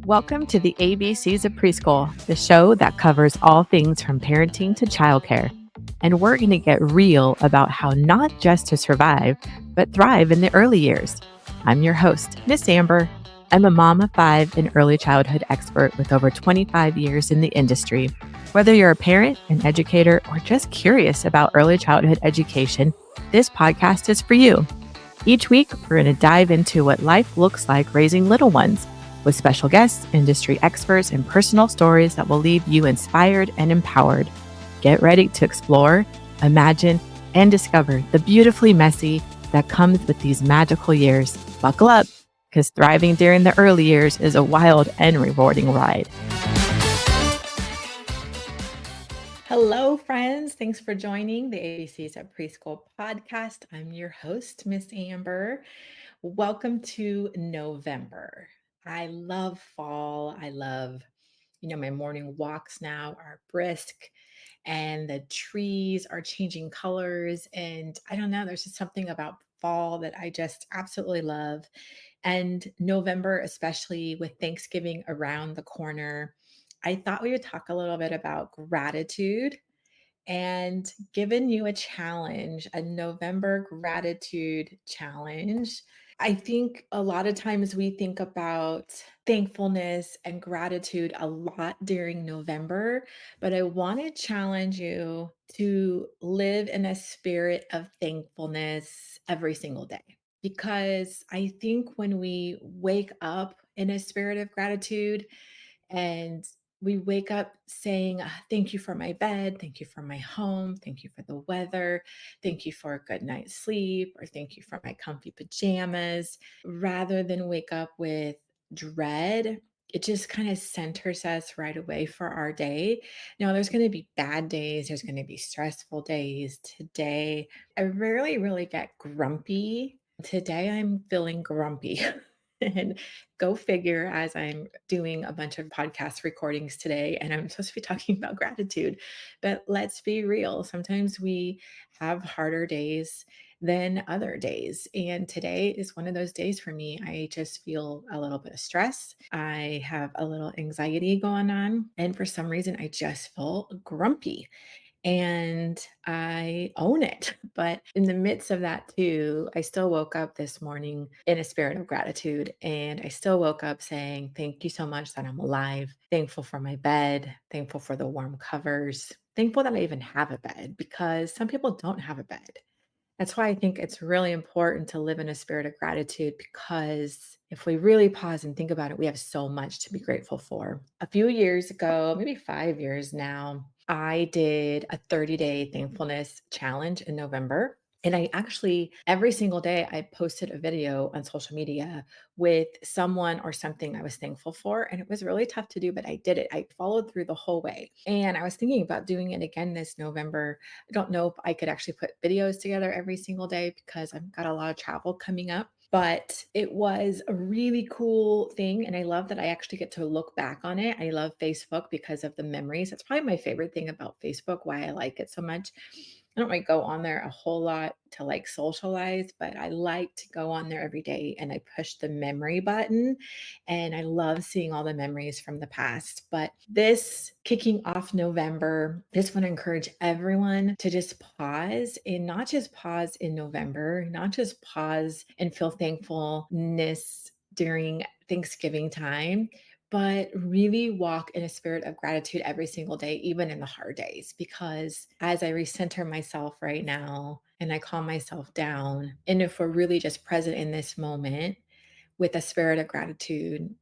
Welcome to the ABCs of Preschool, the show that covers all things from parenting to childcare. And we're going to get real about how not just to survive, but thrive in the early years. I'm your host, Miss Amber. I'm a mom of 5 and early childhood expert with over 25 years in the industry. Whether you're a parent, an educator, or just curious about early childhood education, this podcast is for you. Each week, we're going to dive into what life looks like raising little ones with special guests, industry experts, and personal stories that will leave you inspired and empowered. Get ready to explore, imagine, and discover the beautifully messy that comes with these magical years. Buckle up, because thriving during the early years is a wild and rewarding ride. Hello, friends. Thanks for joining the ABCs of Preschool podcast. I'm your host, Miss Amber. Welcome to November. I love fall. I love, my morning walks now are brisk and the trees are changing colors. And I don't know, there's just something about fall that I just absolutely love. And November, especially with Thanksgiving around the corner, I thought we would talk a little bit about gratitude and given you a challenge, a November gratitude challenge. I think a lot of times we think about thankfulness and gratitude a lot during November, but I want to challenge you to live in a spirit of thankfulness every single day. Because I think when we wake up in a spirit of gratitude, and we wake up saying, Thank you for my bed. Thank you for my home. Thank you for the weather. Thank you for a good night's sleep, or thank you for my comfy pajamas, rather than wake up with dread. It just kind of centers us right away for our day. Now, there's going to be bad days, there's going to be stressful days. Today, I rarely really get grumpy. Today, I'm feeling grumpy. And go figure, as I'm doing a bunch of podcast recordings today, and I'm supposed to be talking about gratitude. But let's be real. Sometimes we have harder days than other days. And today is one of those days for me. I just feel a little bit of stress. I have a little anxiety going on. And for some reason, I just feel grumpy and I own it. But in the midst of that, too, I still woke up this morning in a spirit of gratitude. And I still woke up saying, Thank you so much that I'm alive. Thankful for my bed, thankful for the warm covers, thankful that I even have a bed because some people don't have a bed. That's why I think it's really important to live in a spirit of gratitude, because if we really pause and think about it, we have so much to be grateful for. A few years ago, maybe 5 years now, I did a 30-day thankfulness challenge in November. And I actually, every single day, I posted a video on social media with someone or something I was thankful for. And it was really tough to do, but I did it. I followed through the whole way. And I was thinking about doing it again this November. I don't know if I could actually put videos together every single day because I've got a lot of travel coming up. But it was a really cool thing. And I love that I actually get to look back on it. I love Facebook because of the memories. That's probably my favorite thing about Facebook, why I like it so much. I don't really go on there a whole lot to like socialize, but I like to go on there every day and I push the memory button. And I love seeing all the memories from the past. But this kicking off November, just want to encourage everyone to just pause, and not just pause in November, not just pause and feel thankfulness during Thanksgiving time, but really walk in a spirit of gratitude every single day, even in the hard days. Because as I recenter myself right now and I calm myself down, and if we're really just present in this moment with a spirit of gratitude,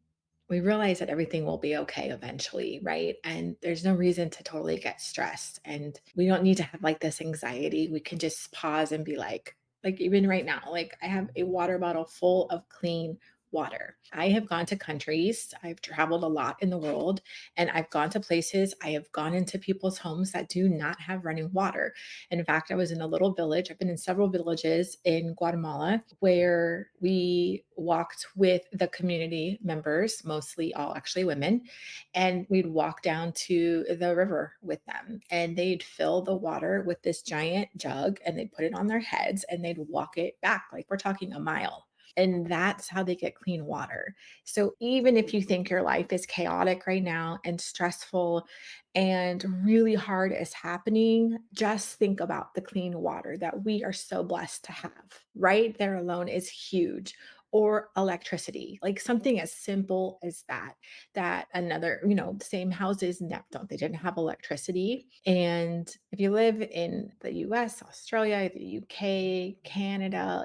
we realize that everything will be okay eventually, right? And there's no reason to totally get stressed. And we don't need to have like this anxiety. We can just pause and be like even right now, like I have a water bottle full of clean water. I have gone to countries, I've traveled a lot in the world, and I've gone to places, I have gone into people's homes that do not have running water. In fact, I was in a little village. I've been in several villages in Guatemala where we walked with the community members, mostly all actually women, and we'd walk down to the river with them, and they'd fill the water with this giant jug and they'd put it on their heads and they'd walk it back. Like we're talking a mile. And that's how they get clean water. So even if you think your life is chaotic right now and stressful and really hard is happening, just think about the clean water that we are so blessed to have. Right there alone is huge. Or electricity, like something as simple as that. That another, same houses, don't they didn't have electricity. And if you live in the US, Australia, the UK, Canada,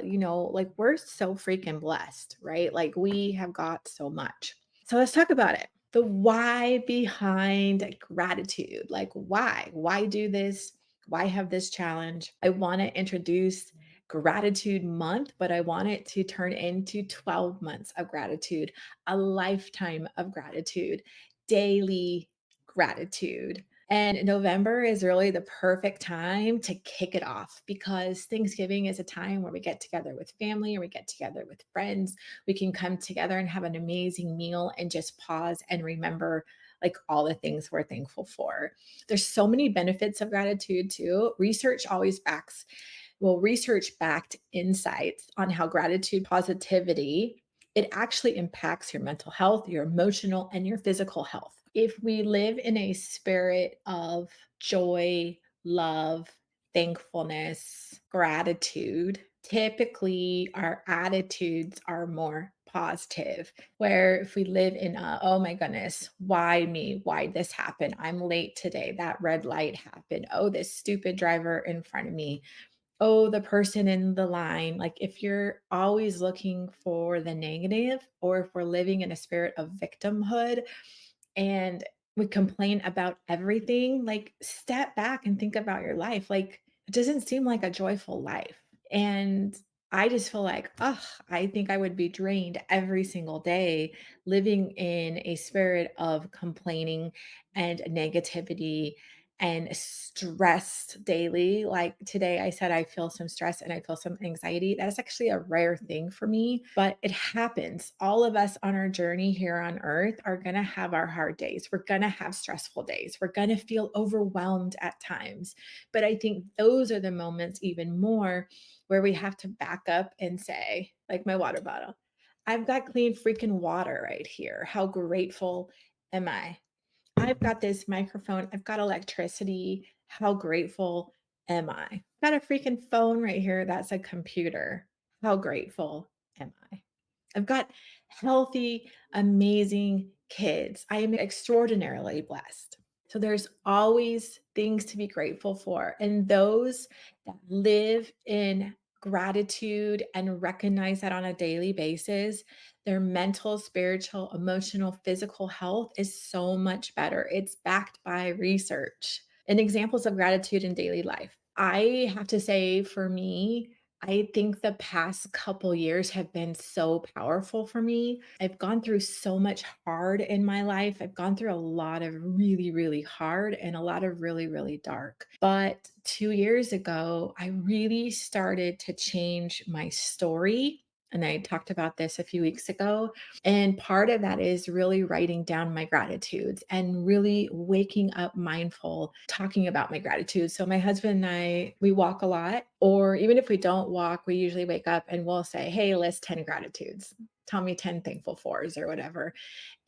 like we're so freaking blessed, right? Like we have got so much. So let's talk about it. The why behind gratitude. Like, why? Why do this? Why have this challenge? I want to introduce gratitude month, but I want it to turn into 12 months of gratitude, a lifetime of gratitude, daily gratitude. And November is really the perfect time to kick it off because Thanksgiving is a time where we get together with family or we get together with friends. We can come together and have an amazing meal and just pause and remember like all the things we're thankful for. There's so many benefits of gratitude too. Research backed insights on how gratitude positivity it actually impacts your mental health, your emotional, and your physical health. If we live in a spirit of joy, love, thankfulness, gratitude, typically our attitudes are more positive. Where if we live in oh my goodness, why me? Why this happened? I'm late today. That red light happened. Oh, this stupid driver in front of me. Oh, the person in the line. Like if you're always looking for the negative, or if we're living in a spirit of victimhood and we complain about everything, like step back and think about your life. Like it doesn't seem like a joyful life. And I just feel like, oh, I think I would be drained every single day living in a spirit of complaining and negativity and stress daily. Like today, I said I feel some stress and I feel some anxiety. That is actually a rare thing for me, but it happens. All of us on our journey here on earth are going to have our hard days. We're going to have stressful days. We're going to feel overwhelmed at times. But I think those are the moments, even more, where we have to back up and say, like my water bottle, I've got clean freaking water right here. How grateful am I? I've got this microphone. I've got electricity. How grateful am I? Got a freaking phone right here. That's a computer. How grateful am I? I've got healthy, amazing kids. I am extraordinarily blessed. So there's always things to be grateful for. And those that live in gratitude and recognize that on a daily basis, their mental, spiritual, emotional, physical health is so much better. It's backed by research and examples of gratitude in daily life. I have to say, for me, I think the past couple years have been so powerful for me. I've gone through so much hard in my life. I've gone through a lot of really, really hard and a lot of really, really dark. But 2 years ago, I really started to change my story. And I talked about this a few weeks ago. And part of that is really writing down my gratitudes and really waking up mindful, talking about my gratitude. So my husband and I, we walk a lot, or even if we don't walk, we usually wake up and we'll say, hey, list 10 gratitudes. Tell me 10 thankful fors or whatever.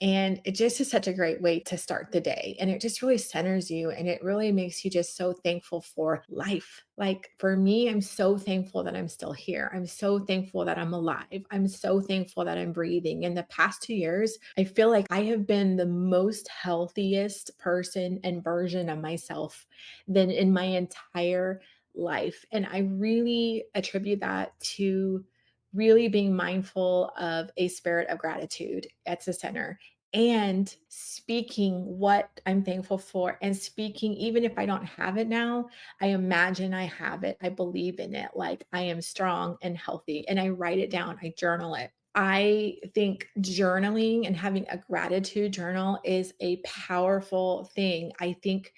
And it just is such a great way to start the day. And it just really centers you and it really makes you just so thankful for life. Like for me, I'm so thankful that I'm still here. I'm so thankful that I'm alive. I'm so thankful that I'm breathing. In the past 2 years, I feel like I have been the most healthiest person and version of myself than in my entire life. And I really attribute that to really being mindful of a spirit of gratitude at the center and speaking what I'm thankful for and speaking, even if I don't have it now, I imagine I have it. I believe in it. Like I am strong and healthy. And I write it down, I journal it. I think journaling and having a gratitude journal is a powerful thing. I think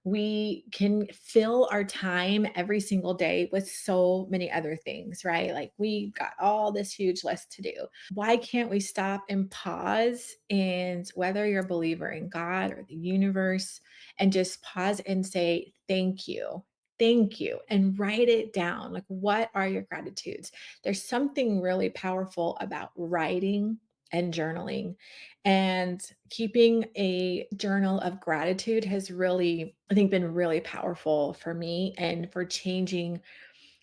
we can fill our time every single day with so many other things, right? Like we got all this huge list to do. Why can't we stop and pause? And whether you're a believer in God or the universe, and just pause and say, thank you. thank you, and write it down. Like, what are your gratitudes? There's something really powerful about writing and journaling. And keeping a journal of gratitude has really, I think, been really powerful for me and for changing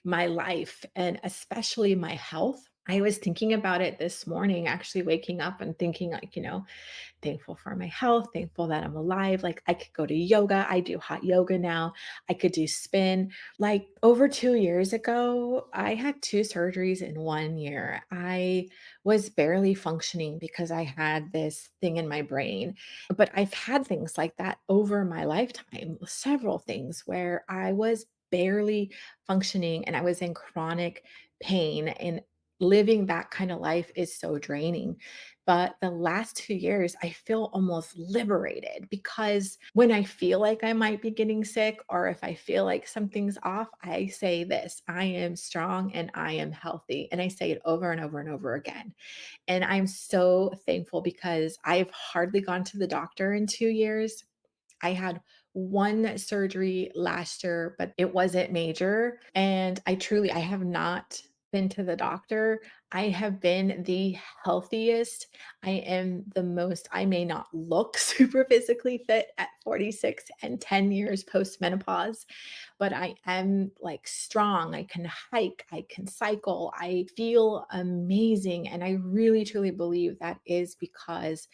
my life and especially my health. I was thinking about it this morning, actually waking up and thinking, like, thankful for my health, thankful that I'm alive. Like, I could go to yoga. I do hot yoga now. I could do spin. Like, over 2 years ago, I had two surgeries in 1 year. I was barely functioning because I had this thing in my brain. But I've had things like that over my lifetime, several things where I was barely functioning and I was in chronic pain. And living that kind of life is so draining. But the last 2 years, I feel almost liberated because when I feel like I might be getting sick, or if I feel like something's off, I say this: I am strong and I am healthy. And I say it over and over and over again. And I'm so thankful because I've hardly gone to the doctor in 2 years. I had one surgery last year, but it wasn't major. And I have not been to the doctor. I have been the healthiest. I may not look super physically fit at 46 and 10 years post menopause, but I am like strong. I can hike, I can cycle, I feel amazing. And I really truly believe that is because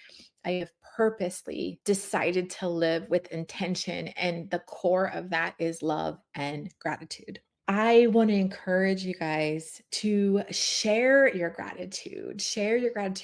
I have purposely decided to live with intention. And the core of that is love and gratitude. I want to encourage you guys to share your gratitude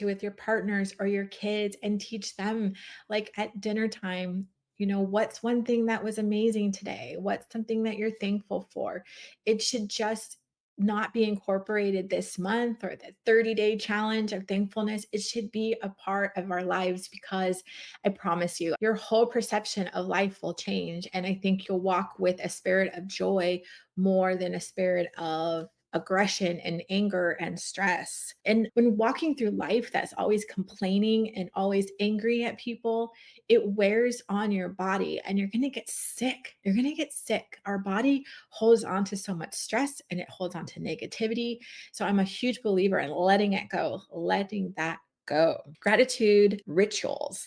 with your partners or your kids and teach them, like at dinner time. What's one thing that was amazing today? What's something that you're thankful for? It should just not be incorporated this month or the 30-day challenge of thankfulness. It should be a part of our lives because I promise you, your whole perception of life will change. And I think you'll walk with a spirit of joy more than a spirit of aggression and anger and stress. And when walking through life that's always complaining and always angry at people, it wears on your body and you're going to get sick. You're going to get sick. Our body holds on to so much stress and it holds on to negativity. So I'm a huge believer in letting it go, letting that go. Gratitude rituals.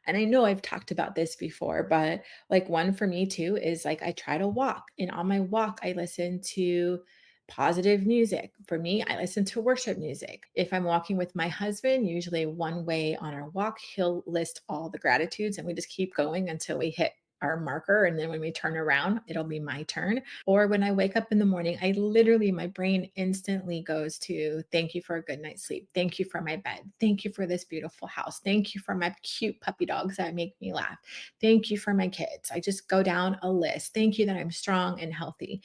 And I know I've talked about this before, but like one for me too is like I try to walk, and on my walk, I listen to positive music. For me, I listen to worship music. If I'm walking with my husband, usually one way on our walk, he'll list all the gratitudes and we just keep going until we hit our marker. And then when we turn around, it'll be my turn. Or when I wake up in the morning, my brain instantly goes to thank you for a good night's sleep. Thank you for my bed. Thank you for this beautiful house. Thank you for my cute puppy dogs that make me laugh. Thank you for my kids. I just go down a list. Thank you that I'm strong and healthy.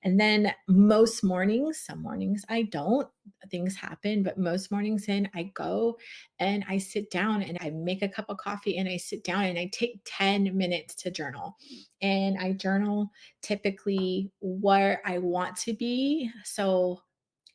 And then most mornings, some mornings I don't, things happen, but most mornings I go and I sit down and I make a cup of coffee and I sit down and I take 10 minutes to journal. And I journal typically where I want to be. So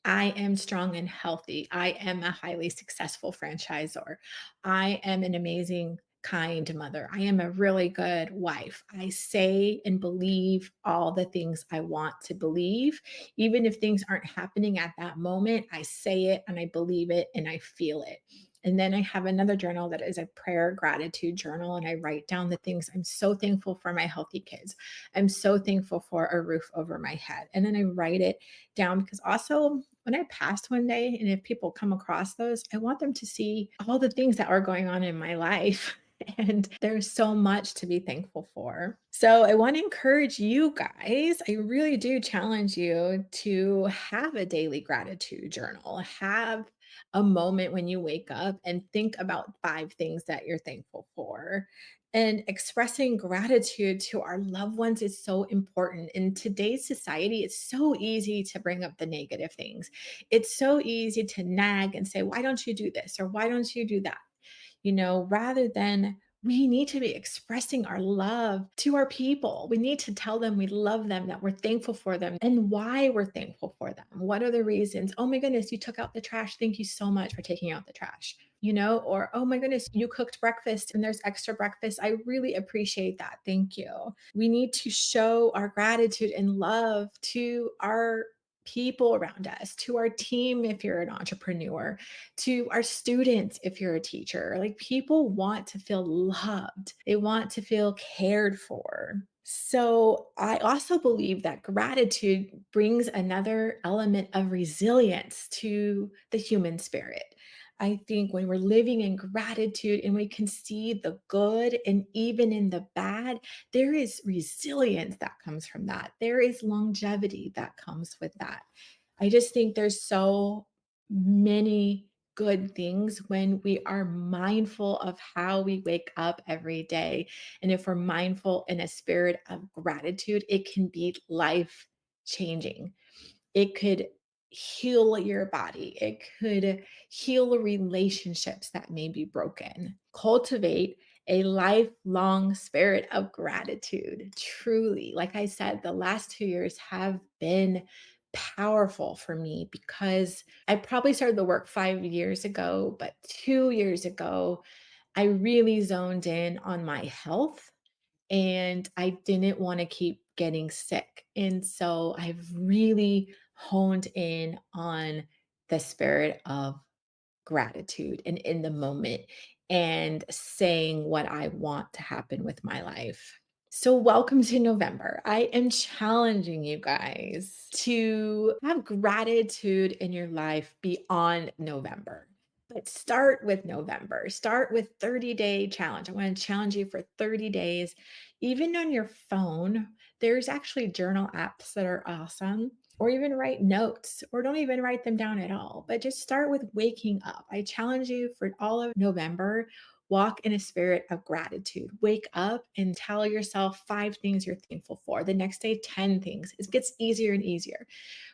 I am strong and healthy. I am a highly successful franchisor. I am an amazing, kind mother. I am a really good wife. I say and believe all the things I want to believe. Even if things aren't happening at that moment, I say it and I believe it and I feel it. And then I have another journal that is a prayer gratitude journal. And I write down the things I'm so thankful for my healthy kids. I'm so thankful for a roof over my head. And then I write it down because also when I passed one day, and if people come across those, I want them to see all the things that are going on in my life. And there's so much to be thankful for. So I want to encourage you guys. I really do challenge you to have a daily gratitude journal. Have a moment when you wake up and think about 5 things that you're thankful for. And expressing gratitude to our loved ones is so important. In today's society, it's so easy to bring up the negative things. It's so easy to nag and say, why don't you do this? Or why don't you do that? Rather than we need to be expressing our love to our people. We need to tell them we love them, that we're thankful for them, and why we're thankful for them. What are the reasons? Oh my goodness, you took out the trash. Thank you so much for taking out the trash. or, oh my goodness, you cooked breakfast and there's extra breakfast. I really appreciate that. Thank you. We need to show our gratitude and love to our people around us, to our team if you're an entrepreneur, to our students if you're a teacher. Like people want to feel loved, they want to feel cared for. So, I also believe that gratitude brings another element of resilience to the human spirit. I think when we're living in gratitude and we can see the good and even in the bad, there is resilience that comes from that. There is longevity that comes with that. I just think there's so many good things when we are mindful of how we wake up every day. And if we're mindful in a spirit of gratitude, it can be life changing. It could heal your body. It could heal relationships that may be broken. Cultivate a lifelong spirit of gratitude. Truly, like I said, the last 2 years have been powerful for me because I probably started the work 5 years ago, but 2 years ago, I really zoned in on my health and I didn't want to keep getting sick. And so I've really honed in on the spirit of gratitude and in the moment and saying what I want to happen with my life. So, welcome to November. I am challenging you guys to have gratitude in your life beyond November. But start with November. Start with 30-day challenge. I want to challenge you for 30 days. Even on your phone, there's actually journal apps that are awesome, or even write notes, or don't even write them down at all. But just start with waking up. I challenge you for all of November, walk in a spirit of gratitude. Wake up and tell yourself 5 things you're thankful for. The next day, 10 things. It gets easier and easier.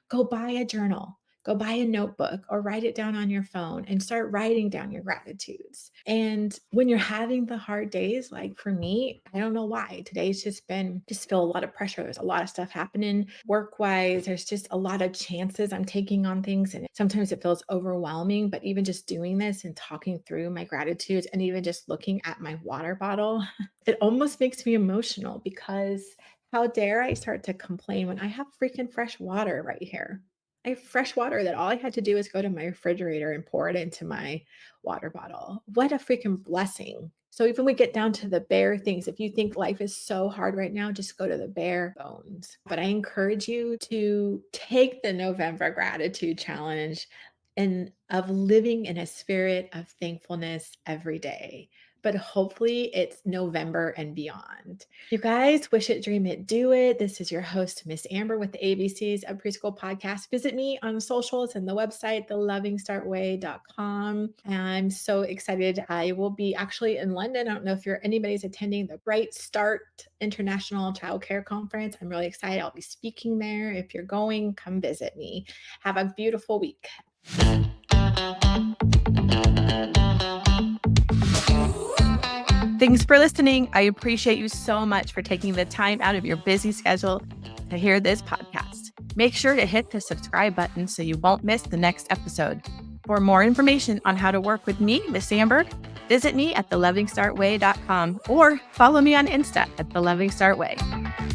Go buy a journal. Go buy a notebook or write it down on your phone and start writing down your gratitudes. And when you're having the hard days, like for me, I don't know why. Today's just feel a lot of pressure. There's a lot of stuff happening work wise. There's just a lot of chances I'm taking on things. And sometimes it feels overwhelming. But even just doing this and talking through my gratitudes and even just looking at my water bottle, it almost makes me emotional because how dare I start to complain when I have freaking fresh water right here? I have fresh water that all I had to do is go to my refrigerator and pour it into my water bottle. What a freaking blessing. So even we get down to the bare things, if you think life is so hard right now, just go to the bare bones. But I encourage you to take the November gratitude challenge and of living in a spirit of thankfulness every day. But hopefully it's November and beyond. You guys, wish it, dream it, do it. This is your host, Miss Amber with the ABCs of Preschool podcast. Visit me on socials and the website, thelovingstartway.com. I'm so excited. I will be actually in London. I don't know if anybody's attending the Bright Start International Childcare Conference. I'm really excited. I'll be speaking there. If you're going, come visit me. Have a beautiful week. Thanks for listening. I appreciate you so much for taking the time out of your busy schedule to hear this podcast. Make sure to hit the subscribe button so you won't miss the next episode. For more information on how to work with me, Miss Amber, visit me at thelovingstartway.com or follow me on Insta at thelovingstartway.